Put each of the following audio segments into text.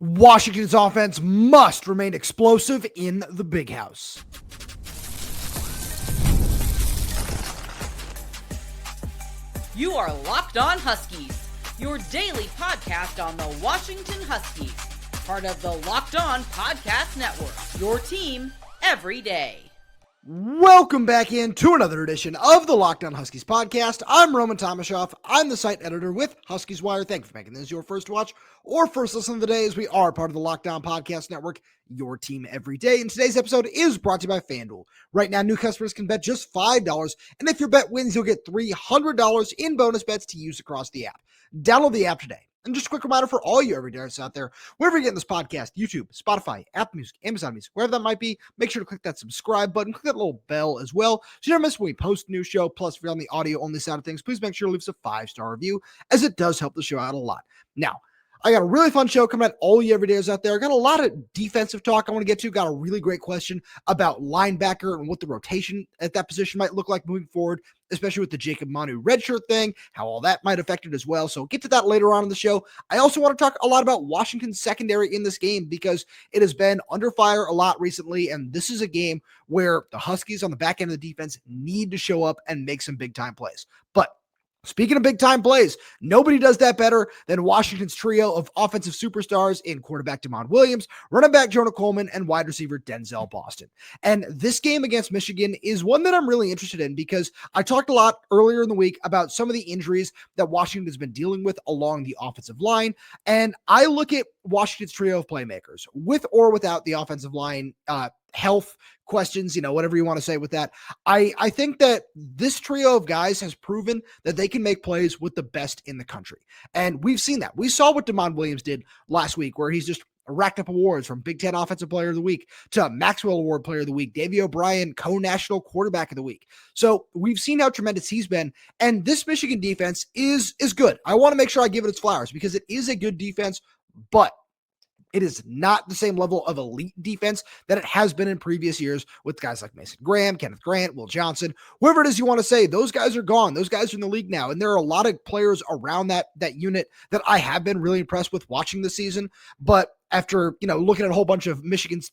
Washington's offense must remain explosive in the big house. You are Locked On Huskies, your daily podcast on the Washington Huskies, part of the Locked On Podcast Network, your team every day. Welcome back into another edition of the Locked On Huskies podcast. I'm Roman Tomashoff. I'm the site editor with Huskies Wire. Thank you for making this your first watch or first listen of the day, as we are part of the Locked On Podcast Network, your team every day. And today's episode is brought to you by FanDuel. Right now, new customers can bet just $5, and if your bet wins, you'll get $300 in bonus bets to use across the app. Download the app today. And just a quick reminder for all you everydayers out there, wherever you're getting this podcast, YouTube, Spotify, Apple Music, Amazon Music, wherever that might be, make sure to click that subscribe button, click that little bell as well, so you never miss when we post a new show. Plus, if you're on the audio-only side of things, please make sure to leave us a 5-star review, as it does help the show out a lot. Now, I got a really fun show coming at all you everydayers out there. I got a lot of defensive talk I want to get to. Got a really great question about linebacker and what the rotation at that position might look like moving forward, especially with the Jacob Manu redshirt thing, how all that might affect it as well. So get to that later on in the show. I also want to talk a lot about Washington's secondary in this game, because it has been under fire a lot recently, and this is a game where the Huskies on the back end of the defense need to show up and make some big-time plays. But speaking of big-time plays, nobody does that better than Washington's trio of offensive superstars in quarterback Demond Williams, running back Jonah Coleman, and wide receiver Denzel Boston. And this game against Michigan is one that I'm really interested in, because I talked a lot earlier in the week about some of the injuries that Washington has been dealing with along the offensive line. And I look at Washington's trio of playmakers, with or without the offensive line health questions, whatever you want to say with that. I think that this trio of guys has proven that they can make plays with the best in the country. And we've seen that. We saw what Demond Williams did last week, where he's just racked up awards, from Big Ten Offensive Player of the Week to Maxwell Award Player of the Week, Davey O'Brien, co-national quarterback of the week. So we've seen how tremendous he's been. And this Michigan defense is good. I want to make sure I give it its flowers, because it is a good defense, but it is not the same level of elite defense that it has been in previous years with guys like Mason Graham, Kenneth Grant, Will Johnson, whoever it is you want to say. Those guys are gone. Those guys are in the league now. And there are a lot of players around that unit that I have been really impressed with watching this season. But after, looking at a whole bunch of Michigan's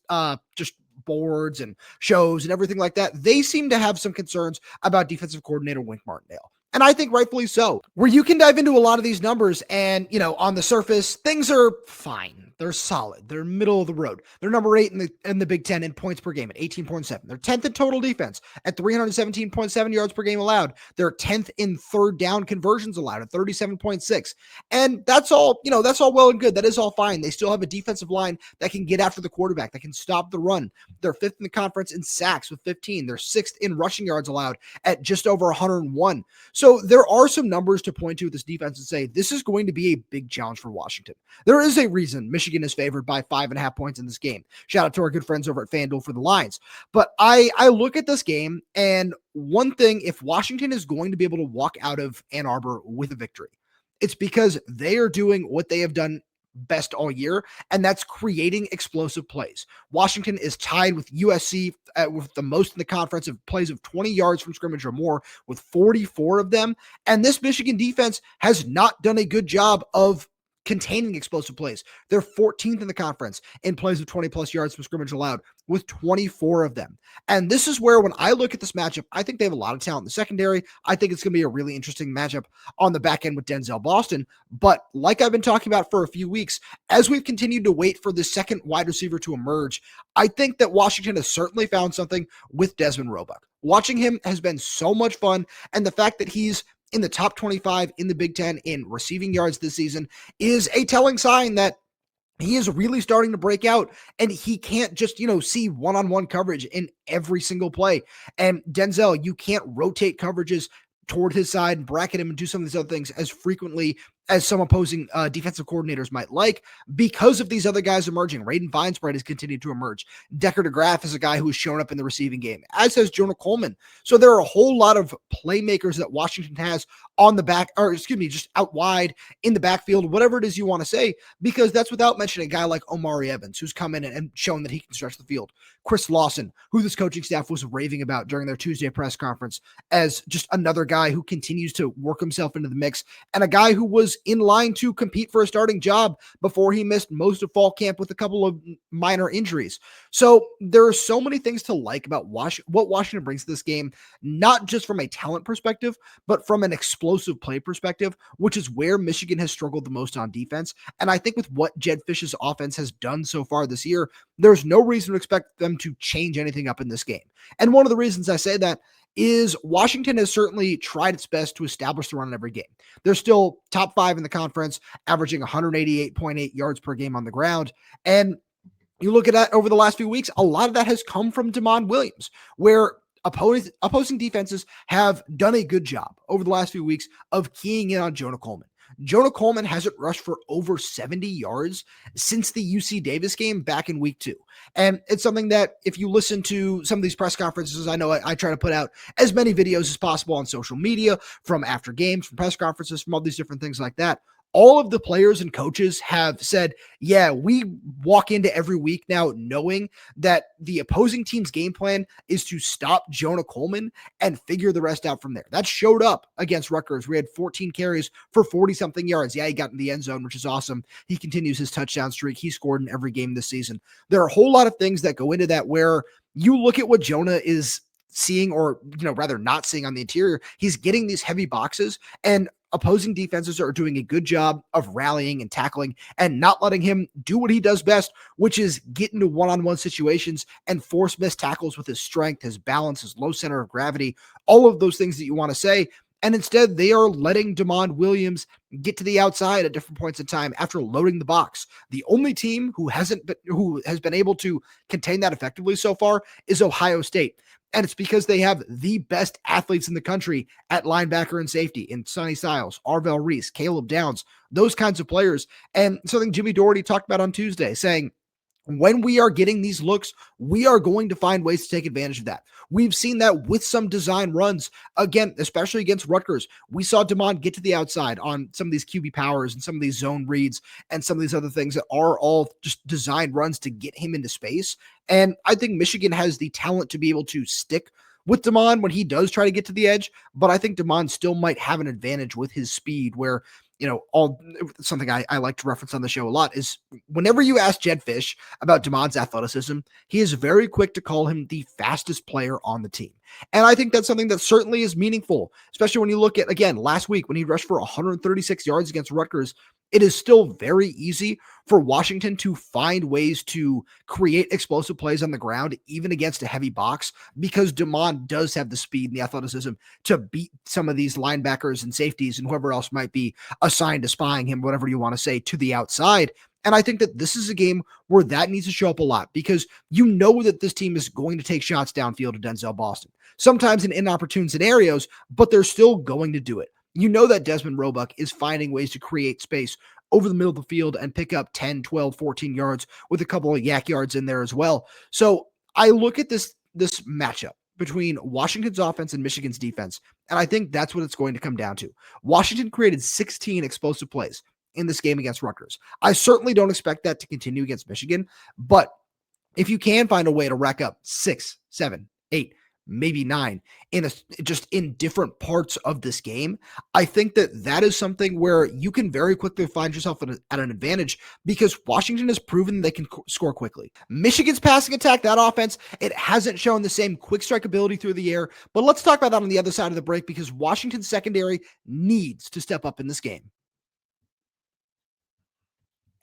just boards and shows and everything like that, they seem to have some concerns about defensive coordinator Wink Martindale. And I think rightfully so, where you can dive into a lot of these numbers and, on the surface, things are fine. They're solid. They're middle of the road. They're number 8 in the Big Ten in points per game at 18.7. They're 10th in total defense at 317.7 yards per game allowed. They're 10th in third down conversions allowed at 37.6. And that's all, that's all well and good. That is all fine. They still have a defensive line that can get after the quarterback, that can stop the run. They're 5th in the conference in sacks with 15. They're 6th in rushing yards allowed at just over 101. So there are some numbers to point to with this defense and say, this is going to be a big challenge for Washington. There is a reason Michigan is favored by 5.5 points in this game. Shout out to our good friends over at FanDuel for the lines. But I look at this game, and one thing, if Washington is going to be able to walk out of Ann Arbor with a victory, it's because they are doing what they have done best all year, and that's creating explosive plays. Washington is tied with USC with the most in the conference of plays of 20 yards from scrimmage or more, with 44 of them. And this Michigan defense has not done a good job of containing explosive plays. They're 14th in the conference in plays of 20 plus yards from scrimmage allowed, with 24 of them. And this is where, when I look at this matchup, I think they have a lot of talent in the secondary. I think it's going to be a really interesting matchup on the back end with Denzel Boston. But like I've been talking about for a few weeks, as we've continued to wait for the second wide receiver to emerge, I think that Washington has certainly found something with Desmond Roebuck. Watching him has been so much fun, and the fact that he's in the top 25 in the Big Ten in receiving yards this season is a telling sign that he is really starting to break out, and he can't just, see one-on-one coverage in every single play. And Denzel, you can't rotate coverages toward his side and bracket him and do some of these other things as frequently as some opposing defensive coordinators might like, because of these other guys emerging. Raiden Feinsbright has continued to emerge. Decker DeGraff is a guy who's shown up in the receiving game, as has Jonah Coleman. So there are a whole lot of playmakers that Washington has on the back, just out wide in the backfield, whatever it is you want to say, because that's without mentioning a guy like Omari Evans, who's come in and shown that he can stretch the field. Chris Lawson, who this coaching staff was raving about during their Tuesday press conference as just another guy who continues to work himself into the mix, and a guy who was was in line to compete for a starting job before he missed most of fall camp with a couple of minor injuries. So there are so many things to like about what Washington brings to this game, not just from a talent perspective, but from an explosive play perspective, which is where Michigan has struggled the most on defense. And I think with what Jedd Fisch's offense has done so far this year, there's no reason to expect them to change anything up in this game. And one of the reasons I say that is Washington has certainly tried its best to establish the run in every game. They're still top 5 in the conference, averaging 188.8 yards per game on the ground. And you look at that over the last few weeks, a lot of that has come from DeMond Williams, where opposing defenses have done a good job over the last few weeks of keying in on Jonah Coleman. Jonah Coleman hasn't rushed for over 70 yards since the UC Davis game back in week 2. And it's something that if you listen to some of these press conferences, I know I try to put out as many videos as possible on social media from after games, from press conferences, from all these different things like that. All of the players and coaches have said, yeah, we walk into every week now knowing that the opposing team's game plan is to stop Jonah Coleman and figure the rest out from there. That showed up against Rutgers. We had 14 carries for 40-something yards. Yeah, he got in the end zone, which is awesome. He continues his touchdown streak. He scored in every game this season. There are a whole lot of things that go into that where you look at what Jonah is seeing, or rather not seeing on the interior. He's getting these heavy boxes, and opposing defenses are doing a good job of rallying and tackling and not letting him do what he does best, which is get into one-on-one situations and force missed tackles with his strength, his balance, his low center of gravity, all of those things that you want to say. And instead, they are letting DeMond Williams get to the outside at different points in time after loading the box. The only team who has been able to contain that effectively so far is Ohio State. And it's because they have the best athletes in the country at linebacker and safety in Sonny Styles, Arvell Reese, Caleb Downs, those kinds of players. And something Jimmy Doherty talked about on Tuesday, saying, when we are getting these looks, we are going to find ways to take advantage of that. We've seen that with some design runs, again, especially against Rutgers. We saw DeMond get to the outside on some of these QB powers and some of these zone reads and some of these other things that are all just design runs to get him into space. And I think Michigan has the talent to be able to stick with DeMond when he does try to get to the edge, but I think DeMond still might have an advantage with his speed where, something I like to reference on the show a lot is whenever you ask Jedd Fisch about DeMond's athleticism, he is very quick to call him the fastest player on the team. And I think that's something that certainly is meaningful, especially when you look at, again, last week when he rushed for 136 yards against Rutgers. It is still very easy for Washington to find ways to create explosive plays on the ground, even against a heavy box, because DeMond does have the speed and the athleticism to beat some of these linebackers and safeties and whoever else might be assigned to spying him, whatever you want to say, to the outside. And I think that this is a game where that needs to show up a lot because you know that this team is going to take shots downfield to Denzel Boston, sometimes in inopportune scenarios, but they're still going to do it. You know that Desmond Roebuck is finding ways to create space over the middle of the field and pick up 10, 12, 14 yards with a couple of yak yards in there as well. So I look at this matchup between Washington's offense and Michigan's defense, and I think that's what it's going to come down to. Washington created 16 explosive plays in this game against Rutgers. I certainly don't expect that to continue against Michigan, but if you can find a way to rack up 6, 7, 8, maybe 9 just in different parts of this game, I think that is something where you can very quickly find yourself at an advantage because Washington has proven they can score quickly. Michigan's passing attack, that offense, it hasn't shown the same quick strike ability through the air, but let's talk about that on the other side of the break because Washington's secondary needs to step up in this game.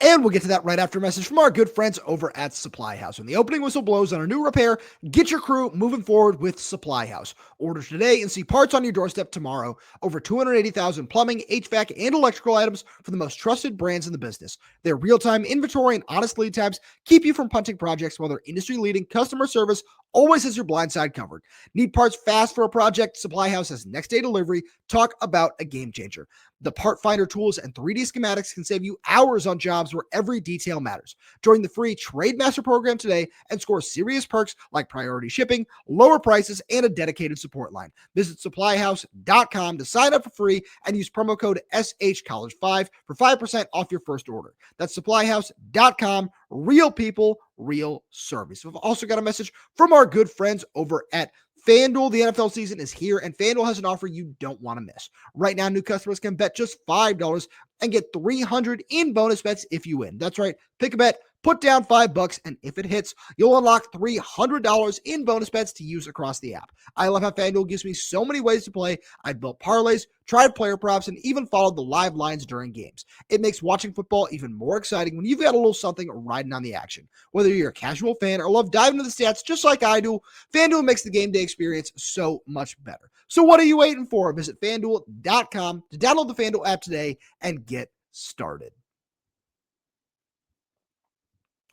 And we'll get to that right after a message from our good friends over at Supply House. When the opening whistle blows on a new repair, get your crew moving forward with Supply House. Order today and see parts on your doorstep tomorrow. Over 280,000 plumbing, HVAC, and electrical items for the most trusted brands in the business. Their real-time inventory and honest lead times keep you from punting projects while their industry-leading customer service always has your blind side covered. Need parts fast for a project? Supply House has next-day delivery. Talk about a game changer. The part finder tools and 3D schematics can save you hours on jobs where every detail matters. Join the free Trade Master program today and score serious perks like priority shipping, lower prices, and a dedicated support line. Visit supplyhouse.com to sign up for free and use promo code SHCollege5 for 5% off your first order. That's supplyhouse.com. Real people, real service. We've also got a message from our good friends over at FanDuel. The NFL season is here, and FanDuel has an offer you don't want to miss. Right now, new customers can bet just $5 and get $300 in bonus bets if you win. That's right. Pick a bet, put down $5, and if it hits, you'll unlock $300 in bonus bets to use across the app. I love how FanDuel gives me so many ways to play. I've built parlays, tried player props, and even followed the live lines during games. It makes watching football even more exciting when you've got a little something riding on the action. Whether you're a casual fan or love diving into the stats just like I do, FanDuel makes the game day experience so much better. So what are you waiting for? Visit FanDuel.com to download the FanDuel app today and get started.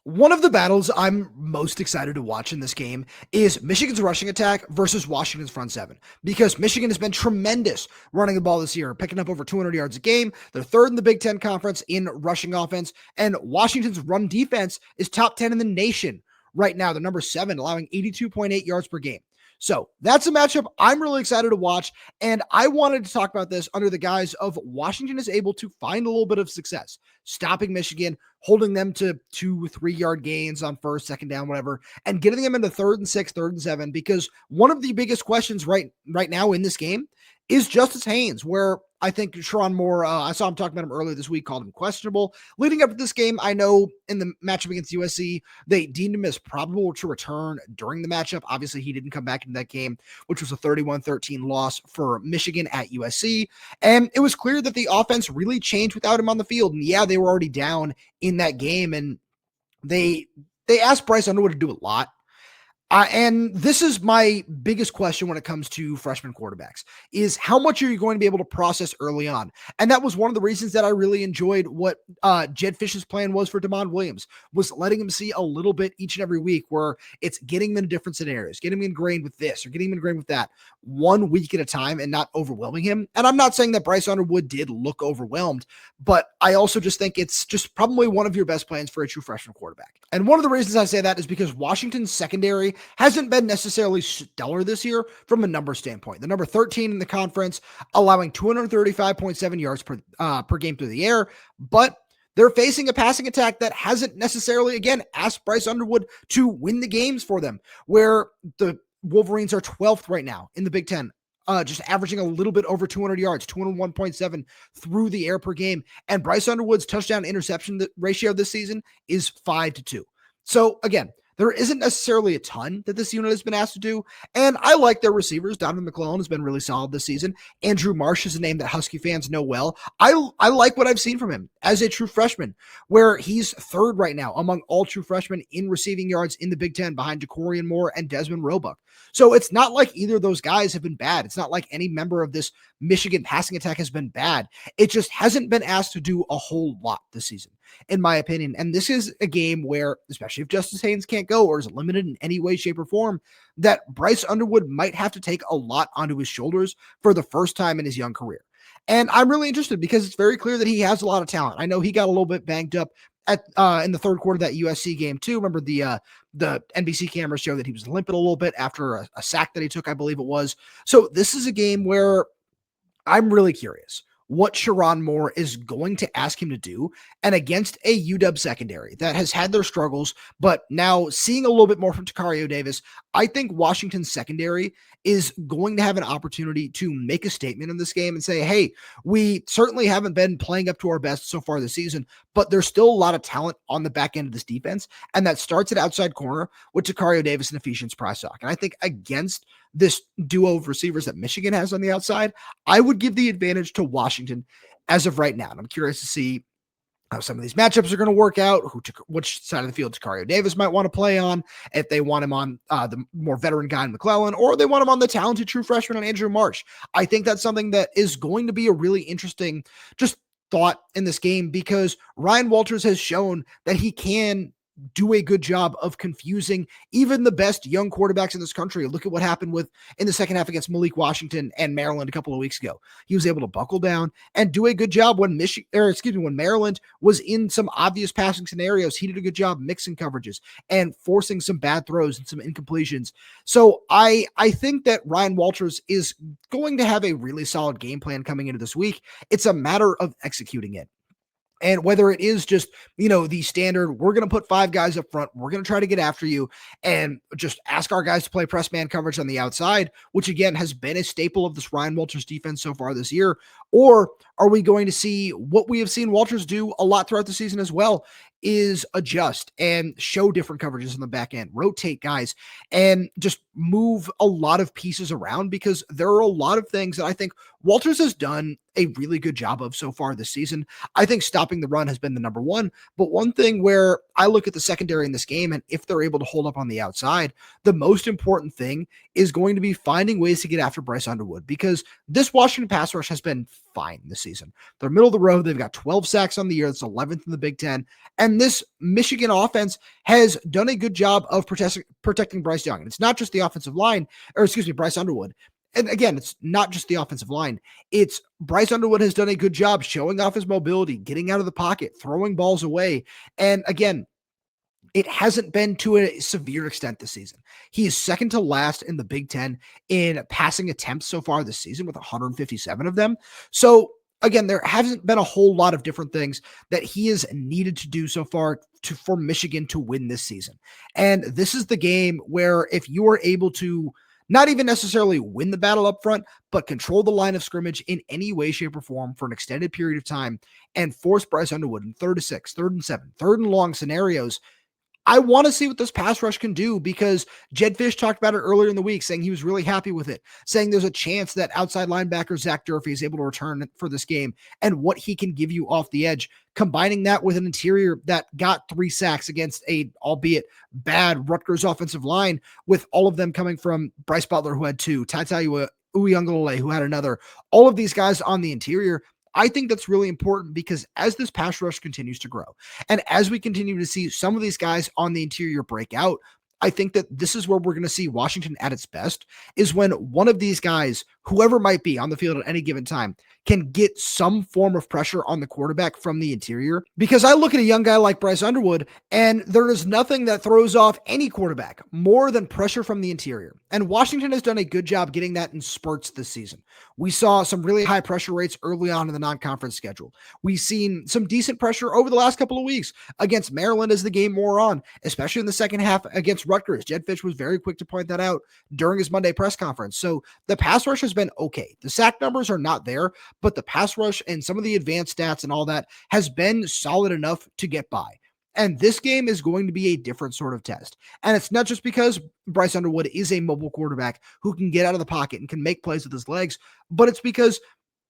One of the battles I'm most excited to watch in this game is Michigan's rushing attack versus Washington's front seven, because Michigan has been tremendous running the ball this year, picking up over 200 yards a game. They're third in the Big Ten Conference in rushing offense, and Washington's run defense is top 10 in the nation right now. They're number 7, allowing 82.8 yards per game. So that's a matchup I'm really excited to watch, and I wanted to talk about this under the guise of Washington is able to find a little bit of success, stopping Michigan, holding them to 2-3 yard gains on first, second down, whatever, and getting them into 3rd and 6, 3rd and 7, because one of the biggest questions right now in this game is Justice Haynes, where I think Sherrone Moore, I saw him talking about him earlier this week, called him questionable. Leading up to this game, I know in the matchup against USC, they deemed him as probable to return during the matchup. Obviously, he didn't come back into that game, which was a 31-13 loss for Michigan at USC. And it was clear that the offense really changed without him on the field. And yeah, they were already down in that game, and they asked Bryce Underwood to do a lot. And this is my biggest question when it comes to freshman quarterbacks, is how much are you going to be able to process early on? And that was one of the reasons that I really enjoyed what Jedd Fisch's plan was for Damon Williams, was letting him see a little bit each and every week, where it's getting him in different scenarios, getting him ingrained with this or getting him ingrained with that, 1 week at a time, and not overwhelming him. And I'm not saying that Bryce Underwood did look overwhelmed, but I also just think it's just probably one of your best plans for a true freshman quarterback. And one of the reasons I say that is because Washington's secondary hasn't been necessarily stellar this year from a number standpoint. The number 13 in the conference, allowing 235.7 yards per game through the air, but they're facing a passing attack that hasn't necessarily, again, asked Bryce Underwood to win the games for them, where the Wolverines are 12th right now in the Big Ten, just averaging a little bit over 200 yards, 201.7 through the air per game. And Bryce Underwood's touchdown interception ratio this season is 5-2. So again, there isn't necessarily a ton that this unit has been asked to do, and I like their receivers. Donovan McClellan has been really solid this season. Andrew Marsh is a name that Husky fans know well. I like what I've seen from him as a true freshman, where he's 3rd right now among all true freshmen in receiving yards in the Big Ten, behind Tacario Moore and Desmond Roebuck. So it's not like either of those guys have been bad. It's not like any member of this Michigan passing attack has been bad. It just hasn't been asked to do a whole lot this season, in my opinion. And this is a game where, especially if Justice Haynes can't go or is limited in any way, shape, or form, that Bryce Underwood might have to take a lot onto his shoulders for the first time in his young career. And I'm really interested because it's very clear that he has a lot of talent. I know he got a little bit banged up in the third quarter of that USC game too. Remember the NBC cameras show that he was limping a little bit after a sack that he took, I believe it was. So this is a game where I'm really curious what Sherrone Moore is going to ask him to do, and against a UW secondary that has had their struggles, but now seeing a little bit more from Tacario Davis, I think Washington's secondary is going to have an opportunity to make a statement in this game and say, hey, we certainly haven't been playing up to our best so far this season, but there's still a lot of talent on the back end of this defense, and that starts at outside corner with Tacario Davis and Ephesians Prysock. And I think against this duo of receivers that Michigan has on the outside, I would give the advantage to Washington as of right now. And I'm curious to see how some of these matchups are going to work out, which side of the field Tacario Davis might want to play on, if they want him on the more veteran guy in McClellan, or they want him on the talented true freshman on Andrew Marsh. I think that's something that is going to be a really interesting just thought in this game, because Ryan Walters has shown that he can do a good job of confusing even the best young quarterbacks in this country. Look at what happened in the second half against Malik Washington and Maryland a couple of weeks ago. He was able to buckle down and do a good job when Maryland was in some obvious passing scenarios. He did a good job mixing coverages and forcing some bad throws and some incompletions. So I think that Ryan Walters is going to have a really solid game plan coming into this week. It's a matter of executing it. And whether it is just, the standard, we're going to put 5 guys up front, we're going to try to get after you and just ask our guys to play press man coverage on the outside, which again has been a staple of this Ryan Walters defense so far this year. Or are we going to see what we have seen Walters do a lot throughout the season as well, is adjust and show different coverages on the back end, rotate guys, and just move a lot of pieces around, because there are a lot of things that I think Walters has done a really good job of so far this season. I think stopping the run has been the number one, but one thing where I look at the secondary in this game, and if they're able to hold up on the outside, the most important thing is going to be finding ways to get after Bryce Underwood, because this Washington pass rush has been fine this season. They're middle of the road. They've got 12 sacks on the year. That's 11th in the Big Ten. And this Michigan offense has done a good job of protecting Bryce Young. And it's not just the offensive line, Bryce Underwood. And again, it's not just the offensive line. It's Bryce Underwood has done a good job showing off his mobility, getting out of the pocket, throwing balls away. And again, it hasn't been to a severe extent this season. He is second to last in the Big Ten in passing attempts so far this season, with 157 of them. So again, there hasn't been a whole lot of different things that he has needed to do so far for Michigan to win this season. And this is the game where if you are able to not even necessarily win the battle up front, but control the line of scrimmage in any way, shape, or form for an extended period of time and force Bryce Underwood in 3rd and 6, 3rd and 7, 3rd and long scenarios, I want to see what this pass rush can do, because Jedd Fisch talked about it earlier in the week, saying he was really happy with it, saying there's a chance that outside linebacker Zach Durfee is able to return for this game and what he can give you off the edge, combining that with an interior that got 3 sacks against a, albeit bad, Rutgers offensive line, with all of them coming from Bryce Butler, who had 2, Tacario Davis, who had another, all of these guys on the interior. I think that's really important, because as this pass rush continues to grow and as we continue to see some of these guys on the interior break out, I think that this is where we're going to see Washington at its best, is when one of these guys, whoever might be on the field at any given time, can get some form of pressure on the quarterback from the interior. Because I look at a young guy like Bryce Underwood, and there is nothing that throws off any quarterback more than pressure from the interior. And Washington has done a good job getting that in spurts this season. We saw some really high pressure rates early on in the non-conference schedule. We've seen some decent pressure over the last couple of weeks against Maryland as the game wore on, especially in the second half against Rutgers. Jedd Fisch was very quick to point that out during his Monday press conference. So the pass rush has been okay. The sack numbers are not there, but the pass rush and some of the advanced stats and all that has been solid enough to get by. And this game is going to be a different sort of test. And it's not just because Bryce Underwood is a mobile quarterback who can get out of the pocket and can make plays with his legs, but it's because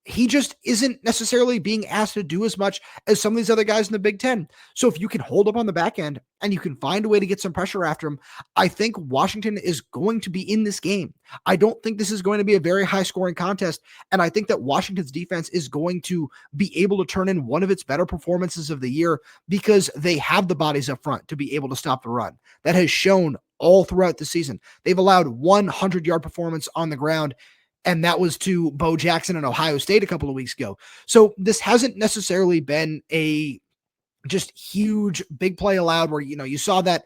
he just isn't necessarily being asked to do as much as some of these other guys in the Big Ten. So if you can hold up on the back end and you can find a way to get some pressure after him, I think Washington is going to be in this game. I don't think this is going to be a very high scoring contest. And I think that Washington's defense is going to be able to turn in one of its better performances of the year, because they have the bodies up front to be able to stop the run. That has shown all throughout the season. They've allowed 100-yard performance on the ground, and that was to Bo Jackson and Ohio State a couple of weeks ago. So this hasn't necessarily been a just huge big play allowed where, you saw that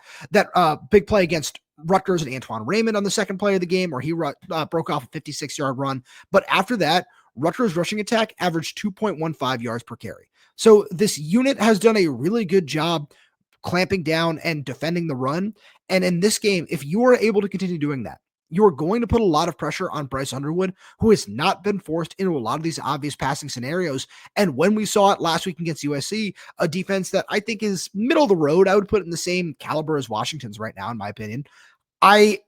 big play against Rutgers and Antoine Raymond on the second play of the game where he broke off a 56-yard run. But after that, Rutgers rushing attack averaged 2.15 yards per carry. So this unit has done a really good job clamping down and defending the run. And in this game, if you are able to continue doing that, you're going to put a lot of pressure on Bryce Underwood, who has not been forced into a lot of these obvious passing scenarios. And when we saw it last week against USC, a defense that I think is middle of the road, I would put it in the same caliber as Washington's right now, in my opinion,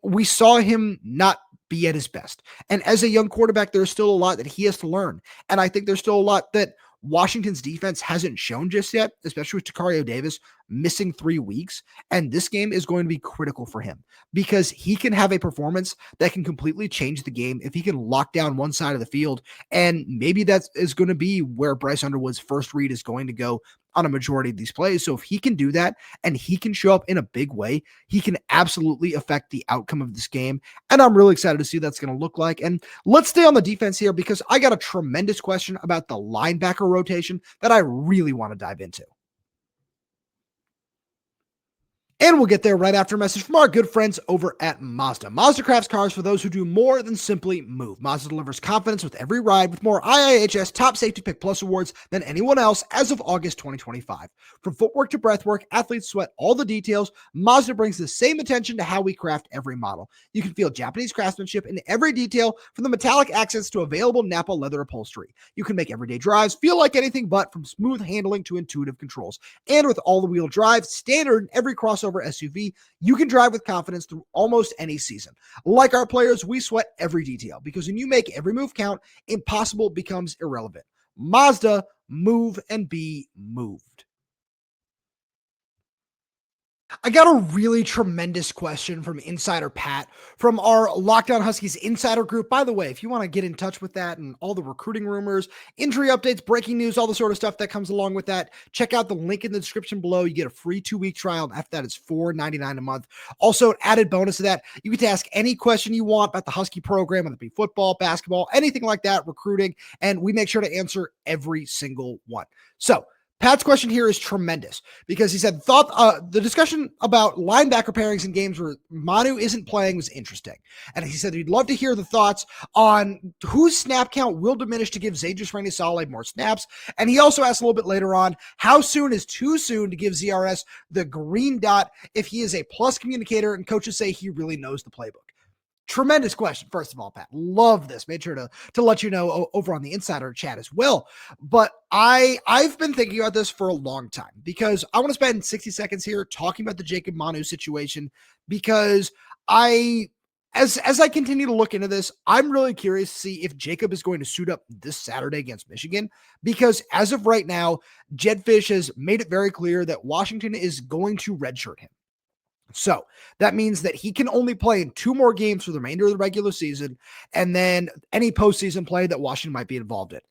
we saw him not be at his best. And as a young quarterback, there's still a lot that he has to learn. And I think there's still a lot that Washington's defense hasn't shown just yet, especially with Tacario Davis missing 3 weeks. And this game is going to be critical for him, because he can have a performance that can completely change the game if he can lock down one side of the field. And maybe that is going to be where Bryce Underwood's first read is going to go on a majority of these plays. So if he can do that and he can show up in a big way, he can absolutely affect the outcome of this game. And I'm really excited to see what that's going to look like. And let's stay on the defense here, because I got a tremendous question about the linebacker rotation that I really want to dive into. And we'll get there right after a message from our good friends over at Mazda. Mazda crafts cars for those who do more than simply move. Mazda delivers confidence with every ride with more IIHS Top Safety Pick Plus awards than anyone else as of August 2025. From footwork to breathwork, athletes sweat all the details. Mazda brings the same attention to how we craft every model. You can feel Japanese craftsmanship in every detail, from the metallic accents to available Nappa leather upholstery. You can make everyday drives feel like anything but, from smooth handling to intuitive controls. And with all-wheel drive standard in every crossover SUV, you can drive with confidence through almost any season. Like our players, we sweat every detail, because when you make every move count, impossible becomes irrelevant. Mazda, move and be moved. I got a really tremendous question from Insider Pat from our Locked On Huskies Insider group. By the way, if you want to get in touch with that and all the recruiting rumors, injury updates, breaking news, all the sort of stuff that comes along with that, check out the link in the description below. You get a free 2-week trial. And after that, it's $4.99 a month. Also, an added bonus to that, you get to ask any question you want about the Husky program, whether it be football, basketball, anything like that, recruiting, and we make sure to answer every single one. So, Pat's question here is tremendous, because he said, the discussion about linebacker pairings in games where Manu isn't playing was interesting. And he said he'd love to hear the thoughts on whose snap count will diminish to give Zaydrius Rainey-Sale more snaps. And he also asked a little bit later on, how soon is too soon to give ZRS the green dot if he is a plus communicator and coaches say he really knows the playbook? Tremendous question, first of all, Pat. Love this. Made sure to let you know over on the Insider chat as well. But I've been thinking about this for a long time, because I want to spend 60 seconds here talking about the Jacob Manu situation, because as I continue to look into this, I'm really curious to see if Jacob is going to suit up this Saturday against Michigan, because as of right now, Jedd Fisch has made it very clear that Washington is going to redshirt him. So that means that he can only play in 2 more games for the remainder of the regular season, and then any postseason play that Washington might be involved in.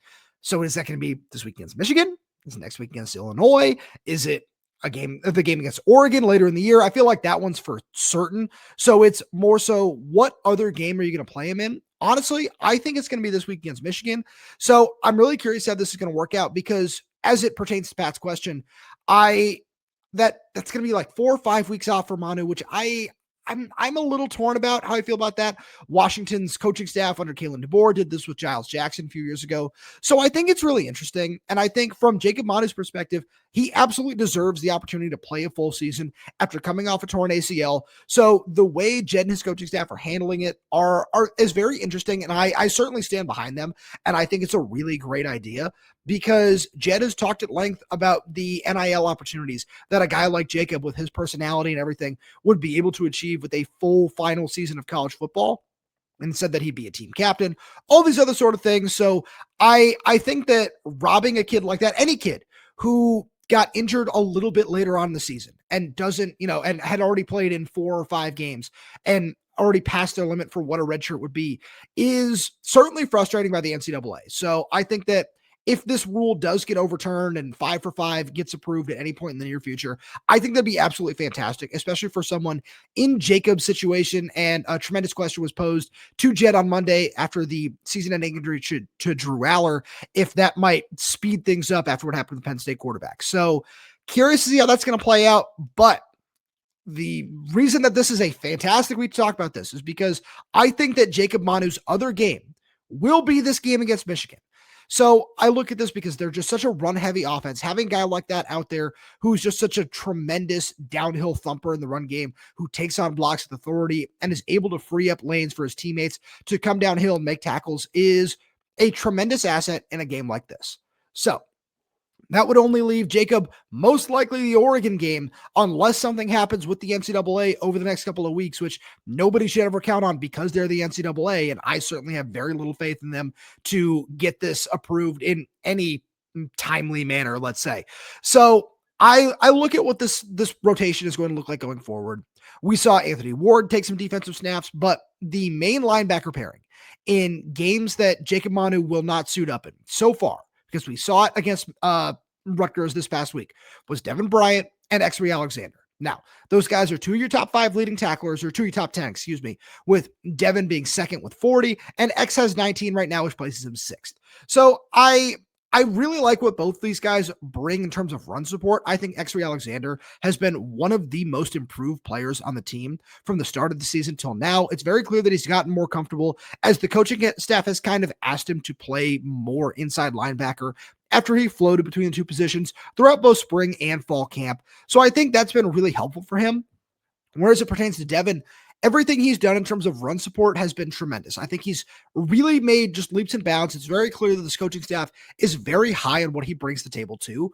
So is that going to be this week against Michigan? Is it next week against Illinois? Is it the game against Oregon later in the year? I feel like that one's for certain. So it's more so, what other game are you going to play him in? Honestly, I think it's going to be this week against Michigan. So I'm really curious how this is going to work out, because as it pertains to Pat's question, that's going to be like 4 or 5 weeks off for Manu, which I'm a little torn about how I feel about that. Washington's coaching staff under Kalen DeBoer did this with Giles Jackson a few years ago. So I think it's really interesting. And I think from Jacob Manu's perspective, he absolutely deserves the opportunity to play a full season after coming off a torn ACL. So the way Jedd and his coaching staff are handling it is very interesting. And I certainly stand behind them. And I think it's a really great idea, because Jedd has talked at length about the NIL opportunities that a guy like Jacob, with his personality and everything, would be able to achieve with a full final season of college football, and said that he'd be a team captain, all these other sort of things. So I think that robbing a kid like that, any kid who got injured a little bit later on in the season and doesn't, and had already played in 4 or 5 games and already passed their limit for what a redshirt would be, is certainly frustrating by the NCAA. So I think that if this rule does get overturned and 5 for 5 gets approved at any point in the near future, I think that'd be absolutely fantastic, especially for someone in Jacob's situation. And a tremendous question was posed to Jedd on Monday after the season-ending injury to Drew Aller, if that might speed things up after what happened with the Penn State quarterback. So curious to see how that's going to play out. But the reason that this is a fantastic week to talk about this is because I think that Jacob Manu's other game will be this game against Michigan. So I look at this because they're just such a run-heavy offense. Having a guy like that out there who's just such a tremendous downhill thumper in the run game, who takes on blocks with authority and is able to free up lanes for his teammates to come downhill and make tackles, is a tremendous asset in a game like this. So that would only leave Jacob most likely the Oregon game, unless something happens with the NCAA over the next couple of weeks, which nobody should ever count on, because they're the NCAA, and I certainly have very little faith in them to get this approved in any timely manner, let's say. So I look at what this rotation is going to look like going forward. We saw Anthony Ward take some defensive snaps, but the main linebacker pairing in games that Jacob Manu will not suit up in so far, because we saw it against Rutgers this past week, was Devin Bryant and X-Ray Alexander. Now, those guys are 2 of your top 5 leading tacklers, or 2 of your top 10, with Devin being second with 40, and X has 19 right now, which places him 6th. So I I really like what both these guys bring in terms of run support. I think X-Ray Alexander has been one of the most improved players on the team from the start of the season till now. It's very clear that he's gotten more comfortable as the coaching staff has kind of asked him to play more inside linebacker after he floated between the two positions throughout both spring and fall camp. So I think that's been really helpful for him. Whereas it pertains to Devin, everything he's done in terms of run support has been tremendous. I think he's really made just leaps and bounds. It's very clear that this coaching staff is very high on what he brings to the table too.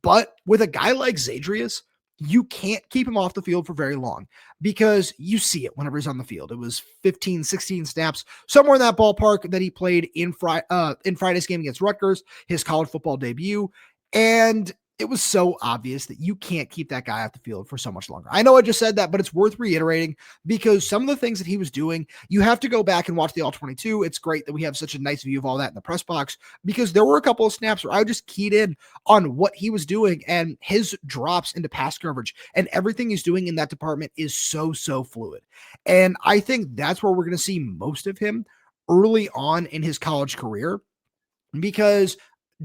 But with a guy like Zaydrius, you can't keep him off the field for very long because you see it whenever he's on the field. It was 15, 16 snaps, somewhere in that ballpark that he played in Friday's game against Rutgers, his college football debut. And it was so obvious that you can't keep that guy off the field for so much longer. I know I just said that, but it's worth reiterating because some of the things that he was doing, you have to go back and watch the All-22. It's great that we have such a nice view of all that in the press box because there were a couple of snaps where I just keyed in on what he was doing and his drops into pass coverage and everything he's doing in that department is so fluid. And I think that's where we're going to see most of him early on in his college career because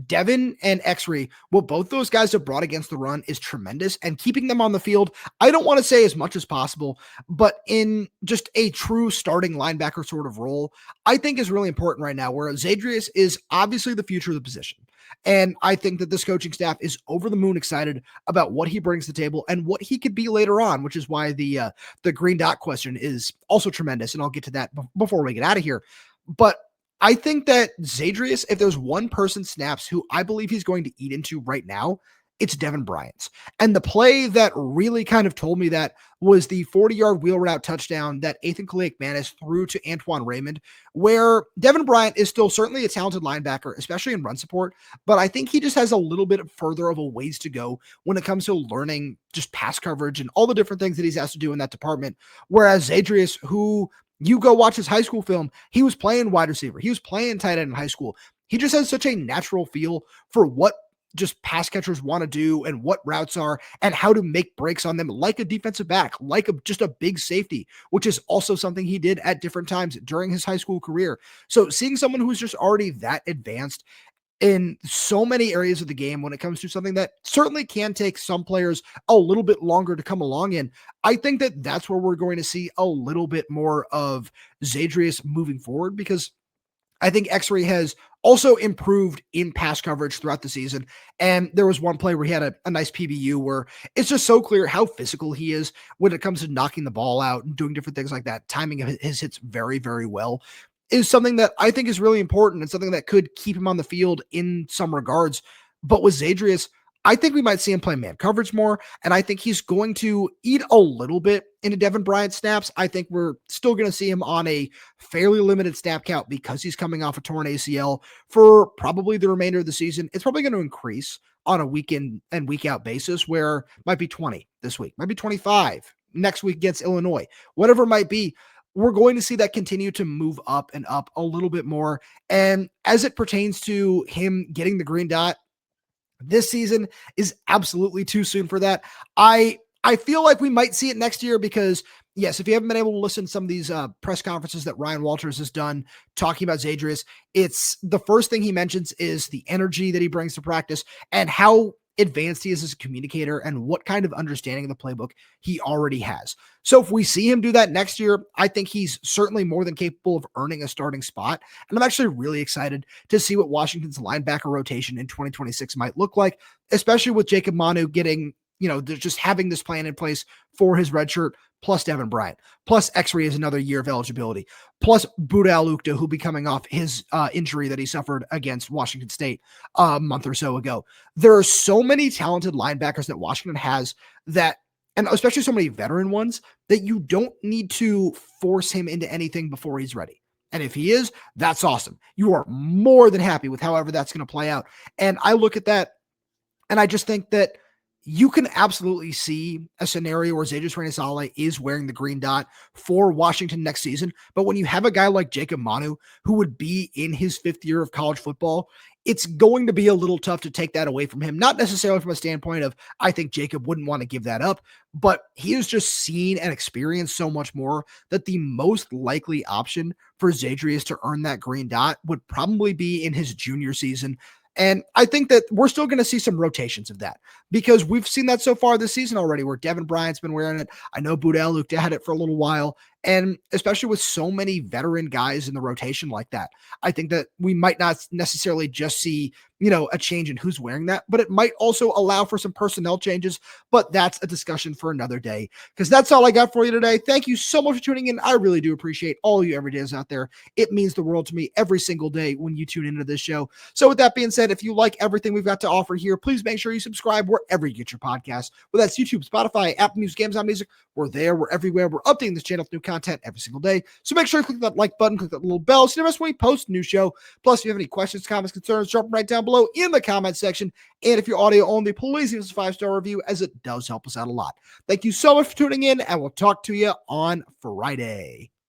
Devin and X-Ray, what both those guys have brought against the run is tremendous, and keeping them on the field, I don't want to say as much as possible, but in just a true starting linebacker sort of role, I think is really important right now, where Zaydrius is obviously the future of the position. And I think that this coaching staff is over the moon excited about what he brings to the table and what he could be later on, which is why the green dot question is also tremendous. And I'll get to that before we get out of here. But I think that Zaydrius, if there's one person snaps who I believe he's going to eat into right now, it's Devin Bryant's. And the play that really kind of told me that was the 40-yard wheel route touchdown that Ethan Kaliak-Manis threw to Antoine Raymond, where Devin Bryant is still certainly a talented linebacker, especially in run support, but I think he just has a little bit further of a ways to go when it comes to learning just pass coverage and all the different things that he's asked to do in that department. Whereas Zaydrius, who you go watch his high school film, he was playing wide receiver. He was playing tight end in high school. He just has such a natural feel for what just pass catchers want to do and what routes are and how to make breaks on them like a defensive back, like just a big safety, which is also something he did at different times during his high school career. So seeing someone who's just already that advanced in so many areas of the game when it comes to something that certainly can take some players a little bit longer to come along in, I think that that's where we're going to see a little bit more of Zaydrius moving forward, because I think X-Ray has also improved in pass coverage throughout the season. And there was one play where he had a nice PBU where it's just so clear how physical he is when it comes to knocking the ball out and doing different things like that. Timing of his hits very, very well is something that I think is really important and something that could keep him on the field in some regards. But with Zaydrius, I think we might see him play man coverage more, and I think he's going to eat a little bit into Devin Bryant snaps. I think we're still going to see him on a fairly limited snap count because he's coming off a torn ACL for probably the remainder of the season. It's probably going to increase on a week in and week out basis, where it might be 20 this week, might be 25 next week against Illinois, whatever it might be. We're going to see that continue to move up and up a little bit more. And as it pertains to him getting the green dot, this season is absolutely too soon for that. I feel like we might see it next year because, yes, if you haven't been able to listen to some of these press conferences that Ryan Walters has done talking about Zaydrius, it's the first thing he mentions is the energy that he brings to practice and how advanced he is as a communicator and what kind of understanding of the playbook he already has. So if we see him do that next year, I think he's certainly more than capable of earning a starting spot. And I'm actually really excited to see what Washington's linebacker rotation in 2026 might look like, especially with Jacob Manu getting, just having this plan in place for his redshirt, plus Devin Bryant, plus X-Ray is another year of eligibility, plus Buda Alukta, who'll be coming off his injury that he suffered against Washington State a month or so ago. There are so many talented linebackers that Washington has that, and especially so many veteran ones, that you don't need to force him into anything before he's ready. And if he is, that's awesome. You are more than happy with however that's going to play out. And I look at that and I just think that you can absolutely see a scenario where Zaydrius Rainey-Sale is wearing the green dot for Washington next season. But when you have a guy like Jacob Manu, who would be in his 5th year of college football, it's going to be a little tough to take that away from him. Not necessarily from a standpoint of, I think Jacob wouldn't want to give that up, but he has just seen and experienced so much more that the most likely option for Zaydrius to earn that green dot would probably be in his junior season. And I think that we're still going to see some rotations of that because we've seen that so far this season already where Devin Bryant's been wearing it. I know Budel Luke had it for a little while. And especially with so many veteran guys in the rotation like that, I think that we might not necessarily just see, a change in who's wearing that, but it might also allow for some personnel changes. But that's a discussion for another day because that's all I got for you today. Thank you so much for tuning in. I really do appreciate all you everydayers out there. It means the world to me every single day when you tune into this show. So with that being said, if you like everything we've got to offer here, please make sure you subscribe wherever you get your podcasts, whether that's YouTube, Spotify, Apple Music, Amazon Music. We're there. We're everywhere. We're updating this channel with new content every single day. So make sure you click that like button, click that little bell so you never miss when we post a new show. Plus, if you have any questions, comments, concerns, drop them right down below in the comment section. And if you're audio only, please leave us a 5-star review as it does help us out a lot. Thank you so much for tuning in, and we'll talk to you on Friday.